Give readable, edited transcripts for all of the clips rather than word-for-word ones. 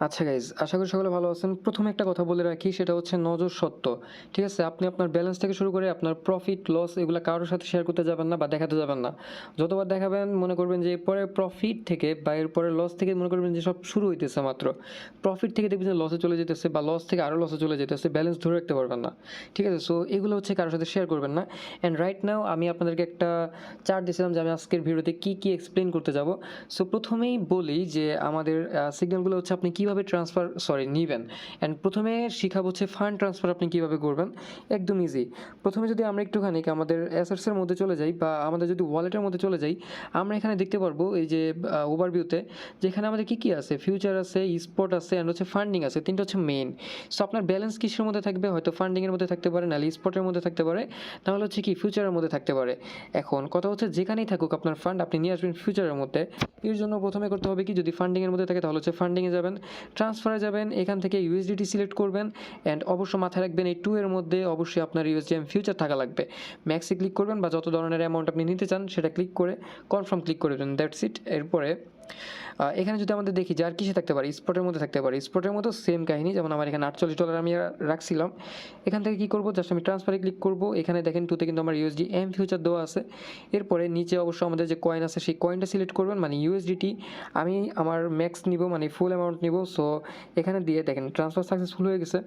আচ্ছা গাইজ, আশা করি সকলে ভালো আছেন। প্রথমে একটা কথা বলে রাখি, সেটা হচ্ছে নজর সত্য। ঠিক আছে? আপনি আপনার ব্যালেন্স থেকে শুরু করে আপনার প্রফিট, লস এগুলা কারো সাথে শেয়ার করতে যাবেন না বা দেখাতে যাবেন না। যতবার দেখাবেন মনে করবেন যে এরপরে প্রফিট থেকে বা এরপরে লস থেকে মনে করবেন যে সব শুরু হইতেছে মাত্র। প্রফিট থেকে দেখবেন যে লসে চলে যেতেছে বা লস থেকে আরও লসে চলে যেতেছে, ব্যালেন্স ধরে রাখতে পারবেন না। ঠিক আছে? সো এগুলো হচ্ছে কারোর সাথে শেয়ার করবেন না। অ্যান্ড রাইট নাও আমি আপনাদেরকে একটা চার্ট দিয়েছিলাম যে আমি আজকের ভিডিওতে কী এক্সপ্লেন করতে যাব। সো প্রথমেই বলি যে আমাদের সিগন্যালগুলো হচ্ছে আপনি কীভাবে নিবেন। অ্যান্ড প্রথমে শিখাবো হচ্ছে ফান্ড ট্রান্সফার আপনি কীভাবে করবেন। একদম ইজি। প্রথমে যদি আমরা একটুখানি আমাদের অ্যাসেটসের মধ্যে চলে যাই বা আমাদের যদি ওয়ালেটের মধ্যে চলে যাই, আমরা এখানে দেখতে পারবো এই যে ওভারভিউতে, যেখানে আমাদের কী আছে, ফিউচার আছে, স্পট আছে অ্যান্ড হচ্ছে ফান্ডিং আছে। তিনটা হচ্ছে মেইন। সো আপনার ব্যালেন্স কিসের মধ্যে থাকবে? হয়তো ফান্ডিংয়ের মধ্যে থাকতে পারে, নাহলে স্পটের মধ্যে থাকতে পারে, তাহলে হচ্ছে কি ফিউচারের মধ্যে থাকতে পারে। এখন কথা হচ্ছে যেখানেই থাকুক আপনার ফান্ড, আপনি নিয়ে আসবেন ফিউচারের মধ্যে। এর জন্য প্রথমে করতে হবে কি, যদি ফান্ডিংয়ের মধ্যে থাকে তাহলে হচ্ছে ফান্ডিংয়ে যাবেন, ট্রান্সফারে যাবেন, এখান থেকে ইউএসডিটি সিলেক্ট করবেন অ্যান্ড অবশ্য মাথায় রাখবেন এই 2 এর মধ্যে অবশ্যই আপনার ইউএসডিএম ফিউচার থাকা লাগবে। ম্যাক্সে ক্লিক করবেন বা যত ধরনের অ্যামাউন্ট আপনি নিতে চান সেটা ক্লিক করে কনফার্ম ক্লিক করে দেবেন, দ্যাটস ইট। এরপরে এখানে যদি আমাদের দেখি যে আর কিসে থাকতে পারে, স্পটের মধ্যে থাকতে পারে। স্পটের মতো সেম কাহিনী, যেমন আমার এখানে $48 আমি রাখছিলাম। এখান থেকে কী করবো, জাস্ট আমি ট্রান্সফারে ক্লিক করবো। এখানে দেখেন 2তে কিন্তু আমার ইউএসডি এম ফিউচার দেওয়া আছে। এরপরে নিচে অবশ্য আমাদের যে কয়েন আছে সেই কয়েনটা সিলেক্ট করবেন, মানে ইউএসডিটি। আমি আমার ম্যাক্স নিব, মানে ফুল অ্যামাউন্ট নিব। সো এখানে দিয়ে দেখেন ট্রান্সফার সাকসেসফুল হয়ে গেছে।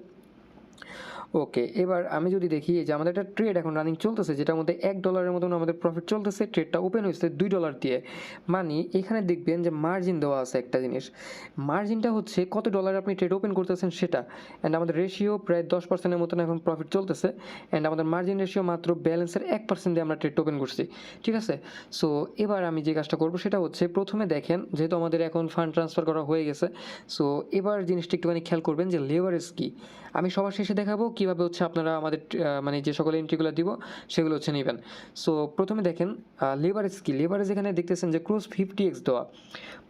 ওকে, এবার আমি যদি দেখি যে আমাদের একটা ট্রেড এখন রানিং চলতেছে, যেটার মধ্যে $1 মতন আমাদের প্রফিট চলতেছে। ট্রেডটা ওপেন হয়েছে $2 দিয়ে। মানে এখানে দেখবেন যে মার্জিন দেওয়া আছে একটা জিনিস। মার্জিনটা হচ্ছে কত ডলার আপনি ট্রেড ওপেন করতেছেন সেটা। অ্যান্ড আমাদের রেশিও প্রায় 10%-এর মতন এখন প্রফিট চলতেছে। অ্যান্ড আমাদের মার্জিন রেশিও মাত্র ব্যালেন্সের 1% দিয়ে আমরা ট্রেড ওপেন করছি। ঠিক আছে? সো এবার আমি যে কাজটা করবো সেটা হচ্ছে, প্রথমে দেখেন যেহেতু আমাদের এখন ফান্ড ট্রান্সফার করা হয়ে গেছে, সো এবার জিনিসটা একটুখানি খেয়াল করবেন যে লেভারেজ কী। আমি সবার শেষে দেখাবো কীভাবে হচ্ছে আপনারা আমাদের মানে যে সকল এন্ট্রিগুলো দিব সেগুলো হচ্ছে নেবেন। সো প্রথমে দেখেন লেভারেজ কী। লেভারেজ এখানে দেখতেছেন যে ক্রস 50x দেওয়া।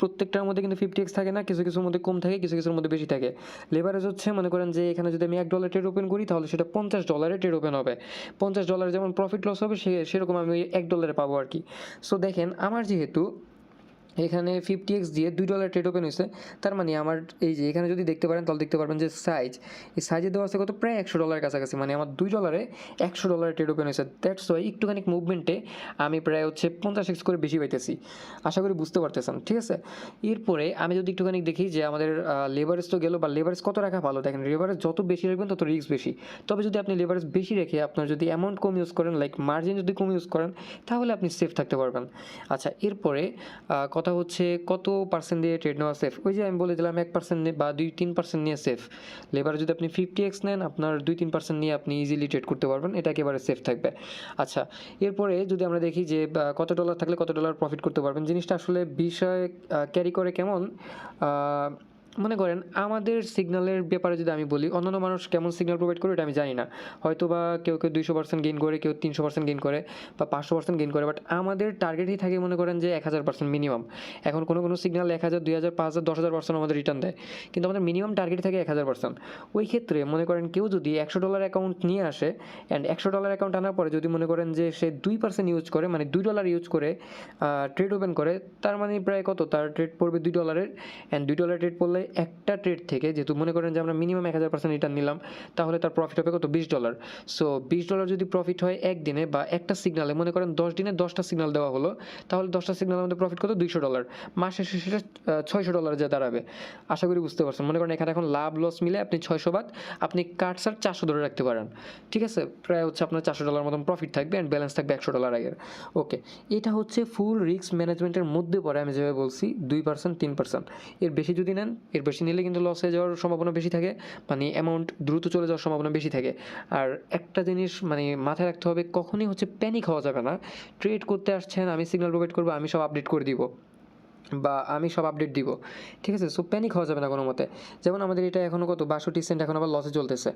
প্রত্যেকটার মধ্যে কিন্তু 50x থাকে না, কিছু কিছুর মধ্যে কম থাকে, কিছু কিছুর মধ্যে বেশি থাকে। লেভারেজ হচ্ছে মনে করেন যে এখানে যদি আমি $1 ট্রেড ওপেন করি তাহলে সেটা $50 ট্রেড ওপেন হবে। $50 যেমন প্রফিট লস হবে সেরকম আমি ওই $1 পাবো আর কি। সো দেখেন আমার যেহেতু এখানে 50x দিয়ে $2 ট্রেড ওপেন হয়েছে, তার মানে আমার এই যে এখানে যদি দেখতে পারেন তাহলে দেখতে পারবেন যে এই সাইজে দেওয়া আছে কত, প্রায় $100 কাছাকাছি। মানে আমার $2 $100 ট্রেড ওপেন হয়েছে। দ্যাটস ওয়াই একটুখানি মুভমেন্টে আমি প্রায় হচ্ছে 50x করে বেশি পাইতেছি। আশা করি বুঝতে পারতেছেন। ঠিক আছে? এরপরে আমি যদি একটুখানি দেখি যে আমাদের লেভারেজ তো গেল, বা লেভারেজ কত রাখা ভালো। দেখেন লেভারেজ যত বেশি রাখবেন তত রিস্ক বেশি। তবে যদি আপনি লেভারেজ বেশি রেখে আপনার যদি অ্যামাউন্ট কম ইউজ করেন, লাইক মার্জিন যদি কম ইউজ করেন, তাহলে আপনি সেফ থাকতে পারবেন। আচ্ছা, এরপরে কথা হচ্ছে কত পার্সেন্ট দিয়ে ট্রেড নেওয়া সেফ। ওই যে আমি বলে দিলাম 1% বা 2-3% নিয়ে সেফ। লেবার যদি আপনি 50x নেন, আপনার 2-3% নিয়ে আপনি ইজিলি ট্রেড করতে পারবেন, এটা একেবারে সেফ থাকবে। আচ্ছা, এরপরে যদি আমরা দেখি যে কত ডলার থাকলে কত ডলার প্রফিট করতে পারবেন, জিনিসটা আসলে বিষয় ক্যারি করে কেমন, মনে করেন আমাদের সিগন্যালের ব্যাপারে যদি আমি বলি, অন্যান্য মানুষ কেমন সিগন্যাল প্রোভাইড করে এটা আমি জানি না। হয়তো বা কেউ 200% গেইন করে, কেউ 300% গেইন করে বা 500% গেইন করে, বাট আমাদের টার্গেটই থাকে মনে করেন যে 1000% মিনিমাম। এখন কোনো সিগন্যাল 1000, 2000, 5000, 10,000% আমাদের রিটার্ন দেয়, কিন্তু আমাদের মিনিমাম টার্গেটই থাকে 1000%। ওই ক্ষেত্রে মনে করেন কেউ যদি $100 অ্যাকাউন্ট নিয়ে আসে, অ্যান্ড $100 অ্যাকাউন্ট আনার পরে যদি মনে করেন যে সে 2% ইউজ করে, মানে $2 ইউজ করে ট্রেড ওপেন করে, তার মানে প্রায় কত, তার ট্রেড পড়বে $2। অ্যান্ড $2 ট্রেড পড়লে একটা ট্রেড থেকে, যেহেতু মনে করেন যে আমরা মিনিমাম 1000% রিটার্ন নিলাম, তাহলে তার প্রফিট হবে কত, $20। সো $20 যদি প্রফিট হয় একদিনে বা একটা সিগনালে, মনে করেন 10 দিনে 10টা সিগনাল দেওয়া হলো, তাহলে 10টা সিগনাল আমাদের প্রফিট কত, $200। মাসে শেষে সেটা $600 যা দাঁড়াবে। আশা করি বুঝতে পারছেন। মনে করেন এখানে এখন লাভ লস মিলে আপনি 600 বাদ আপনি কাটসার 400 ধরে রাখতে পারেন। ঠিক আছে? প্রায় হচ্ছে আপনার $400 মতন প্রফিট থাকবে অ্যান্ড ব্যালেন্স থাকবে $100 আগের। ওকে, এটা হচ্ছে ফুল রিস্ক ম্যানেজমেন্টের মধ্যে পড়ে। আমি যেভাবে বলছি 2%, 3%। এর বেশি যদি নেন, এর বেশি নিলে কিন্তু লস হয়ে যাওয়ার সম্ভাবনা বেশি থাকে, মানে অ্যামাউন্ট দ্রুত চলে যাওয়ার সম্ভাবনা বেশি থাকে। আর একটা জিনিস মানে মাথায় রাখতে হবে, কখনই হচ্ছে প্যানিক হওয়া যাবে না। ট্রেড করতে আসছেন, আমি সিগন্যাল প্রোভাইড করবো, আমি সব আপডেট করে দিব বা আমি সব আপডেট দিব। ঠিক আছে? সো প্যানিক হওয়া যাবে না কোনো মতে। যেমন আমাদের এটা এখনও কত 62 সেন্ট এখন আবার লসে চলতেছে।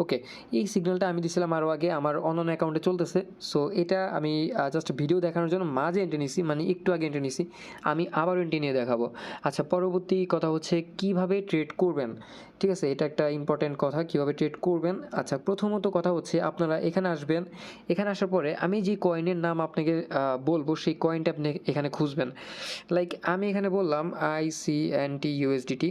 ওকে, এই সিগন্যালটা আমি দিছিলাম আরও আগে আমার অন্যান্য অ্যাকাউন্টে চলতেছে। সো এটা আমি জাস্ট ভিডিও দেখানোর জন্য মাঝে এন্ট্রি নিছি, মানে একটু আগে এন্ট্রি নিছি। আমি আবারও এন্ট্রি নিয়ে দেখাবো। আচ্ছা, পরবর্তী কথা হচ্ছে কিভাবে ট্রেড করবেন। ঠিক আছে? এটা একটা ইম্পর্টেন্ট কথা, কীভাবে ট্রেড করবেন। আচ্ছা, প্রথমত কথা হচ্ছে আপনারা এখানে আসবেন। এখানে আসার পরে আমি যে কয়েনের নাম আপনাকে বলবো, সেই কয়েনটা আপনি এখানে খুঁজবেন। লাইক আমি এখানে বললাম ICNT USDT।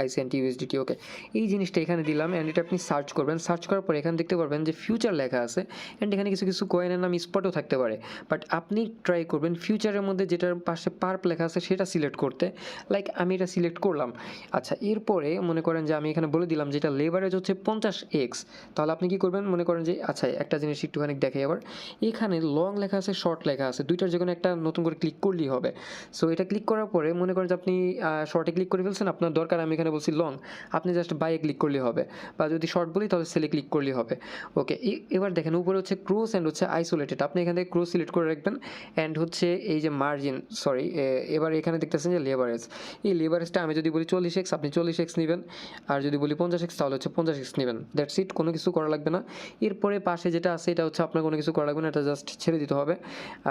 আইসিএনটি ইউএসডিটি, ওকে। এই জিনিসটা এখানে দিলাম অ্যান্ড এটা আপনি সার্চ করবেন। সার্চ করার পর এখানে দেখতে পারবেন যে ফিউচার লেখা আছে অ্যান্ড এখানে কিছু কিছু কয়েনের নাম স্পটও থাকতে পারে, বাট আপনি ট্রাই করবেন ফিউচারের মধ্যে যেটার পাশে পার্প লেখা আছে সেটা সিলেক্ট করতে। লাইক আমি এটা সিলেক্ট করলাম। আচ্ছা, এরপরে মনে করেন যে আমি এখানে বলে দিলাম যেটা লেভারেজ হচ্ছে 50x। তাহলে আপনি কি করবেন, মনে করেন যে আচ্ছা একটা জিনিস একটুখানি দেখাই আবার। এখানে লং লেখা আছে, শর্ট লেখা আছে, দুইটার যে কোনো একটা নতুন করে ক্লিক করলেই হবে। সো এটা ক্লিক করার পরে মনে করেন যে আপনি শর্টে ক্লিক করে ফেলছেন, আপনার দরকার আমি এখানে বলছি লং, আপনি জাস্ট বাইয়ে ক্লিক করলেই হবে, বা যদি শর্ট বলি তাহলে সেলে ক্লিক করলেই হবে। ওকে, এবার দেখেন উপরে হচ্ছে ক্রস অ্যান্ড হচ্ছে আইসোলেটেড, আপনি এখান থেকে ক্রস সিলেক্ট করে রাখবেন অ্যান্ড হচ্ছে এই যে মার্জিন, সরি এবার এখানে দেখতেছেন যে লেভারেজ, এই লেভারেজটা আমি যদি বলি 40x আপনি 40x নেবেন, আর যদি বলি 50x তাহলে হচ্ছে 50x নেবেন। দ্যাটস ইট, কোনো কিছু করা লাগবে না। এরপরে পাশে যেটা আছে এটা হচ্ছে আপনার কোনো কিছু করা লাগবে না, এটা জাস্ট ছেড়ে দিতে হবে।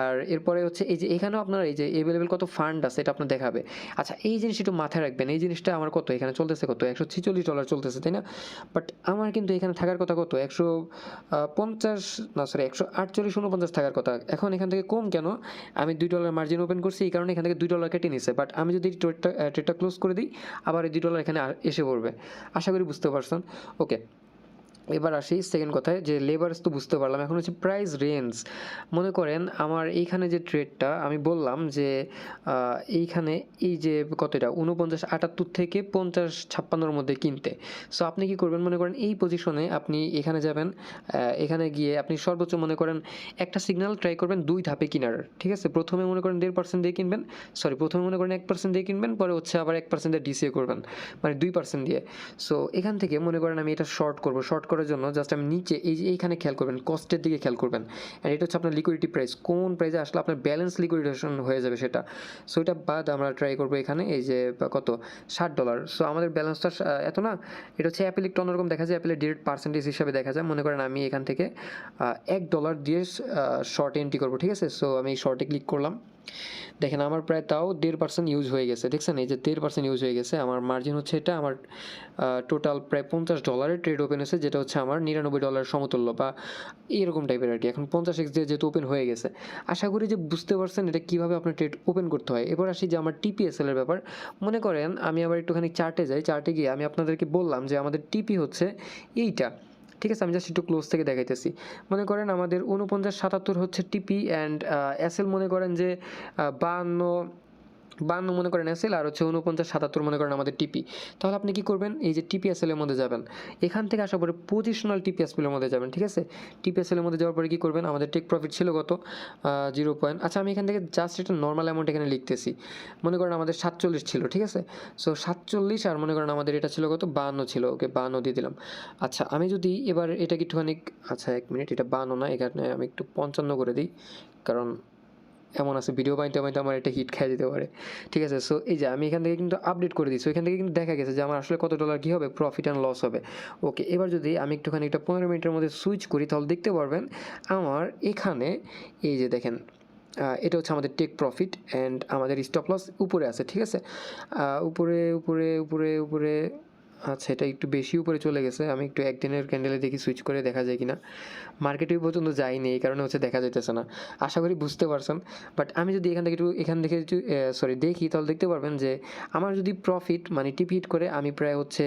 আর এরপরে হচ্ছে এই যে এখানেও আপনার এই যে অ্যাভেলেবেল কত ফান্ড আছে এটা আপনার দেখাবে। আচ্ছা, এই জিনিস একটু মাথায় রাখবেন, এই জিনিসটা আমার কত এখানে চলতেছে, কত $146 চলতেছে, তাই না? বাট আমার কিন্তু এখানে থাকার কথা কত 150, না সরি 148-49 থাকার কথা। এখন এখান থেকে কম কেন? আমি $2 মার্জিন ওপেন করছি, এই কারণে এখান থেকে $2 কেটে নিছে। বাট আমি যদি ট্রেডটা ক্লোজ করে দিই আবার এই $2 এখানে এসে পড়বে। আশা করি বুঝতে পারছেন। ওকে, এবার আসি সেকেন্ড কথায়, যে লেবার্স তো বুঝতে পারলাম, এখন হচ্ছে প্রাইস রেঞ্জ। মনে করেন আমার এইখানে যে ট্রেডটা আমি বললাম যে এইখানে এই যে কত এটা 49.78 থেকে 50.56 মধ্যে কিনতে। সো আপনি কি করবেন, মনে করেন এই পজিশনে আপনি এখানে যাবেন, এখানে গিয়ে আপনি সর্বোচ্চ মনে করেন একটা সিগন্যাল ট্রাই করবেন 2 ধাপে কিনার, ঠিক আছে? প্রথমে মনে করেন 1.5% দিয়ে কিনবেন, সরি প্রথমে মনে করেন 1% দিয়ে কিনবেন, পরে হচ্ছে আবার 1% দিয়ে ডিসিএ করবেন, মানে 2% দিয়ে। সো এখান থেকে মনে করেন আমি এটা শর্ট করব, শর্ট করার জন্য জাস্ট আমি নিচে এই যে এইখানে খেয়াল করবেন, কস্টের দিকে খেয়াল করবেন, অ্যান্ড এটা হচ্ছে আপনার লিকুইডিটি প্রাইস, কোন প্রাইসে আসলে আপনার ব্যালেন্স লিকুইডেশন হয়ে যাবে সেটা। সো এটা বাদ আমরা ট্রাই করবো এখানে এই যে কত $60। সো আমাদের ব্যালেন্সটা এত না, এটা হচ্ছে অ্যাপেল একটু অন্যরকম দেখা যায়, অ্যাপেলের ডিরেক্ট পার্সেন্টেজ হিসাবে দেখা যায়। মনে করেন আমি এখান থেকে $1 দিয়ে শর্ট এন্ট্রি করবো, ঠিক আছে? সো আমি শর্টে ক্লিক করলাম, দেখেন আমার প্রায় তাও 1.5% ইউজ হয়ে গেছে, দেখছেন এই যে 1.5% ইউজ হয়ে গেছে। আমার মার্জিন হচ্ছে এটা, আমার টোটাল প্রায় $50 ট্রেড ওপেন হয়েছে, যেটা হচ্ছে আমার $99 সমতুল্য বা এরকম টাইপের আর কি। এখন 50x দিয়ে যেহেতু ওপেন হয়ে গেছে, আশা করি যে বুঝতে পারছেন এটা কীভাবে আপনার ট্রেড ওপেন করতে হয়। এবার আসি যে আমার টিপিএসএল এর ব্যাপার। মনে করেন আমি আবার একটুখানি চার্টে যাই, চার্টে গিয়ে আমি আপনাদেরকে বললাম যে আমাদের টিপি হচ্ছে এইটা, ঠিক আছে? আমি জাস্ট একটু ক্লোজ থেকে দেখাইতেছি। মনে করেন আমাদের 49.77 হচ্ছে টিপি অ্যান্ড এসএল মনে করেন যে 52 মনে করেন এসএল, আর হচ্ছে 49.77 মনে করেন আমাদের টিপি। তাহলে আপনি কি করবেন, এই যে টিপিএসএল এর মধ্যে যাবেন, এখান থেকে আসার পরে পজিশনাল টিপিএসএল এর মধ্যে যাবেন, ঠিক আছে? টিপিএসএল এর মধ্যে যাওয়ার পরে কি করবেন, আমাদের টেক প্রফিট ছিল কত 0 পয়েন্ট, আচ্ছা আমি এখান থেকে জাস্ট একটা নর্মাল অ্যামাউন্ট এখানে লিখতেছি। মনে করেন আমাদের 47 ছিল, ঠিক আছে? সো 47, আর মনে করেন আমাদের এটা ছিল কত 52 ছিল, ওকে 52 দিয়ে দিলাম। আচ্ছা আমি যদি এবার এটাকে একটুখানি, আচ্ছা 1 মিনিট, এটা 52 না, এখানে আমি একটু 55 করে দিই, কারণ এমন আছে ভিডিও বানাইতে বানাইতে আমার এটা হিট খেয়ে যেতে পারে, ঠিক আছে? সো এই যে আমি এখান থেকে কিন্তু আপডেট করে দিই, সো এখান থেকে কিন্তু দেখা গেছে যে আমার আসলে কত ডলার কী হবে, প্রফিট অ্যান্ড লস হবে। ওকে, এবার যদি আমি একটুখানি একটা 15 মিনিটের মধ্যে সুইচ করি তাহলে দেখতে পারবেন আমার এখানে এই যে দেখেন এটা হচ্ছে আমাদের টেক প্রফিট অ্যান্ড আমাদের স্টপ লস উপরে আছে, ঠিক আছে? উপরে উপরে উপরে উপরে, আচ্ছা এটা একটু বেশি উপরে চলে গেছে, আমি একটু একদিনের ক্যান্ডেলে দেখি সুইচ করে দেখা যায় কিনা। মার্কেটে পর্যন্ত যাইনি, এই কারণে হচ্ছে দেখা যাইতেছে না। আশা করি বুঝতে পারছেন। বাট আমি যদি এখান থেকে একটু সরি দেখি তাহলে দেখতে পারবেন যে আমার যদি প্রফিট মানে টিপ হিট করে আমি প্রায় হচ্ছে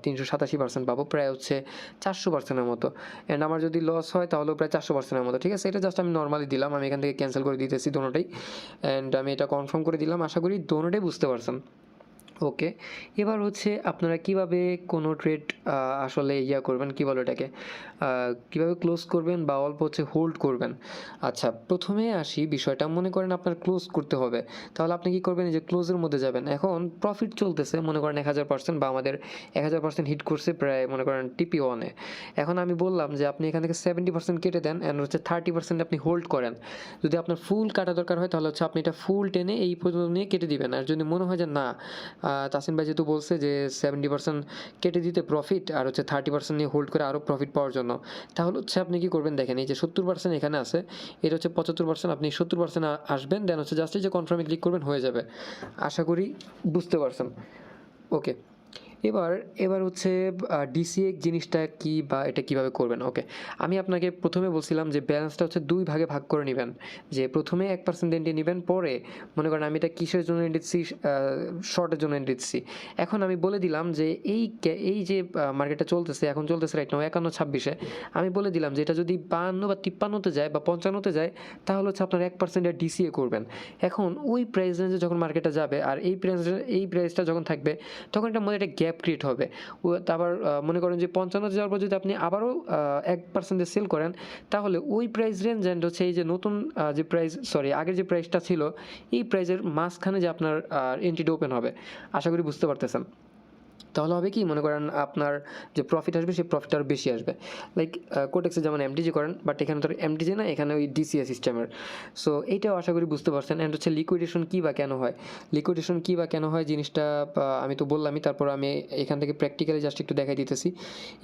387% পাবো, প্রায় হচ্ছে 400%-এর মতো। অ্যান্ড আমার যদি লস হয় তাহলেও প্রায় 400%-এর মতো, ঠিক আছে? এটা জাস্ট আমি নর্মালি দিলাম, আমি এখান থেকে ক্যান্সেল করে দিতেছি দোনোটাই, অ্যান্ড আমি এটা কনফার্ম করে দিলাম। আশা করি দোনোটাই বুঝতে পারছেন। ওকে, এবার হচ্ছে আপনারা কিভাবে কোনো ট্রেড আসলে করবেন, কী বলো এটাকে, কীভাবে ক্লোজ করবেন বা অল্প হচ্ছে হোল্ড করবেন। আচ্ছা প্রথমে আসি বিষয়টা, মনে করেন আপনার ক্লোজ করতে হবে, তাহলে আপনি কী করবেন, এই যে ক্লোজের মধ্যে যাবেন। এখন প্রফিট চলতেছে মনে করেন 1000% বা আমাদের 1000% হিট করছে প্রায় মনে করেন টিপি ওয়ানে। এখন আমি বললাম যে আপনি এখান থেকে 70% কেটে দেন অ্যান্ড হচ্ছে 30% আপনি হোল্ড করেন। যদি আপনার ফুল কাটা দরকার হয় তাহলে হচ্ছে আপনি এটা ফুল টেনে এই পর্যন্ত নিয়ে কেটে দিবেন। আর যদি মনে হয় যে না, তাসিম ভাই যেহেতু বলছে যে 70% কেটে দিতে প্রফিট আর হচ্ছে 30% নিয়ে হোল্ড করে আরও প্রফিট পাওয়ার জন্য, তাহলে হচ্ছে আপনি কি করবেন, দেখেন এই যে 70% এখানে আছে, এটা হচ্ছে 75%, আপনি 70% আসবেন, দেন হচ্ছে জাস্ট এই যে কনফার্মে ক্লিক করবেন, হয়ে যাবে। আশা করি বুঝতে পারছেন। ওকে, এবার এবার হচ্ছে ডিসিএ জিনিসটা কি বা এটা কিভাবে করবেন? ওকে, আমি আপনাকে প্রথমে বলছিলাম যে ব্যালেন্সটা হচ্ছে 2 ভাগে ভাগ করে নিবেন। যে প্রথমে 1% এন্ট্রি নিবেন, পরে মনে করেন আমি এটা কিসের জন্য দিচ্ছি, শর্টের জন্য দিচ্ছি। এখন আমি বলে দিলাম যে এই যে মার্কেটটা চলতেছে, এখন চলতেছে রাইট নাও 51-26 এ। আমি বলে দিলাম যে এটা যদি 52 বা 53 তে যায় বা 55 তে যায়, তাহলে হচ্ছে আপনার 1% এর ডিসিএ করবেন। এখন ওই প্রাইস রেঞ্জে যখন মার্কেটটা যাবে আর এই প্রাইসটা যখন থাকবে, তখন এটার মধ্যে একটা গ্যাপ ক্রিয়েট হবে। তারপর মনে করেন যে 55 তে যাওয়ার পর যদি আপনি আবারও 1% এ সেল করেন, তাহলে ওই প্রাইস রেঞ্জ এন্ড হচ্ছে এই যে নতুন যে প্রাইস, সরি আগের যে প্রাইসটা ছিল, এই প্রাইসের মাঝখানে যে আপনার এন্ট্রিটা ওপেন হবে। আশা করি বুঝতে পারতেছেন। তাহলে হবে কি, মনে করেন আপনার যে প্রফিট আসবে সেই প্রফিট আরও বেশি আসবে। লাইক কোটেক্সে যেমন এমটিজি করেন, বাট এখানে তো এমটিজি না, এখানে ওই ডিসিএ সিস্টেমের। সো এইটাও আশা করি বুঝতে পারছেন। অ্যান্ড হচ্ছে লিকুইডেশন কী বা কেন হয়, লিকুইডেশন কী বা কেন হয় জিনিসটা আমি তো বললামই। তারপর আমি এখান থেকে প্র্যাকটিক্যালি জাস্ট একটু দেখাই দিতেছি।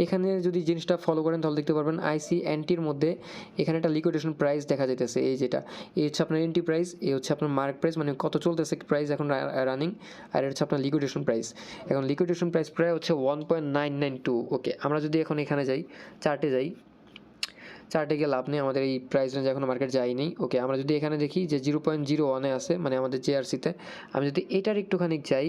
এখানে যদি জিনিসটা ফলো করেন তাহলে দেখতে পারবেন আইসি এনটির মধ্যে এখানে একটা লিকুইডেশন প্রাইস দেখা যাইতেছে। এই যেটা, এই হচ্ছে আপনার এন্ট্রি প্রাইস, এই হচ্ছে আপনার মার্ক প্রাইস, মানে কত চলতেছে প্রাইস এখন রানিং, আর এটা হচ্ছে আপনার লিকুইডেশন প্রাইস। এখন লিকুইডেশন প্রাইস প্রায় হচ্ছে 1.992। ওকে, আমরা যদি এখন এখানে যাই, চার্টে গিয়ে লাভ নেই, আমাদের এই প্রাইস রেঞ্জ এখনও মার্কেট যায়নি। ওকে, আমরা যদি এখানে দেখি যে 0.01-এ আছে, মানে আমাদের জেআরসিতে। আমি যদি এটার একটুখানি যাই,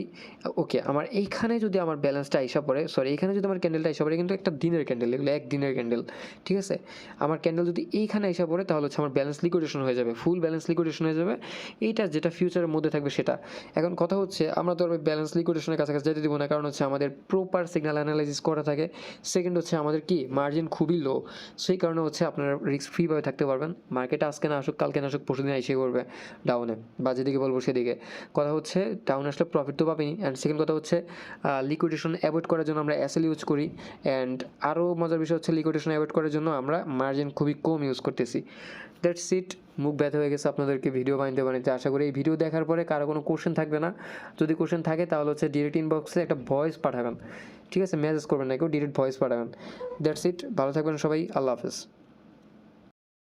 ওকে, আমার এইখানে যদি আমার ব্যালেন্সটা আইসা পড়ে, সরি এখানে যদি আমার ক্যান্ডেলটা আইসা পড়ে, কিন্তু একটা দিনের ক্যান্ডেল, এগুলো একদিনের ক্যান্ডেল, ঠিক আছে। আমার ক্যান্ডেল যদি এইখানে আইসা পড়ে, তাহলে হচ্ছে আমার ব্যালেন্স লিকুইডেশন হয়ে যাবে, ফুল ব্যালেন্স লিকুইডেশন হয়ে যাবে। এইটা যেটা ফিউচারের মধ্যে থাকবে সেটা। এখন কথা হচ্ছে, আমরা তো ব্যালেন্স লিকুইডেশনের কাছাকাছি যেতে দিব না, কারণ হচ্ছে আমাদের প্রপার সিগন্যাল অ্যানালাইসিস করা থাকে। সেকেন্ড হচ্ছে আমাদের কি মার্জিন খুবই লো, সেই কারণে হচ্ছে আপনারা রিস্ক ফ্রিভাবে থাকতে পারবেন। মার্কেটে আজকে না আসুক, কালকে না আসুক, পরশুদিন এসে করবে ডাউনে, বা যেদিকে বলবো সেদিকে। কথা হচ্ছে ডাউন আসলে প্রফিট তো পাবেনি। অ্যান্ড সেকেন্ড কথা হচ্ছে লিকুইডেশন অ্যাভয়েড করার জন্য আমরা এসএল ইউজ করি। অ্যান্ড আরও মজার বিষয় হচ্ছে লিকুইডেশন অ্যাভয়েড করার জন্য আমরা মার্জিন খুবই কম ইউজ করতেছি। That's it. মুখ ব্যথা হয়ে গেছে আপনাদেরকে ভিডিও বানাতে। আশা করি এই ভিডিও দেখার পরে কারো কোনো কোশ্চেন থাকবে না। যদি কোশ্চেন থাকে তাহলে হচ্ছে ডিরেক্ট ইনবক্সে একটা ভয়েস পাঠাবেন, ঠিক আছে, মেসেজ করবেন না কেউ, ডিরেক্ট ভয়েস পাঠাবেন। That's it. ভালো থাকবেন সবাই, আল্লাহ হাফেজ।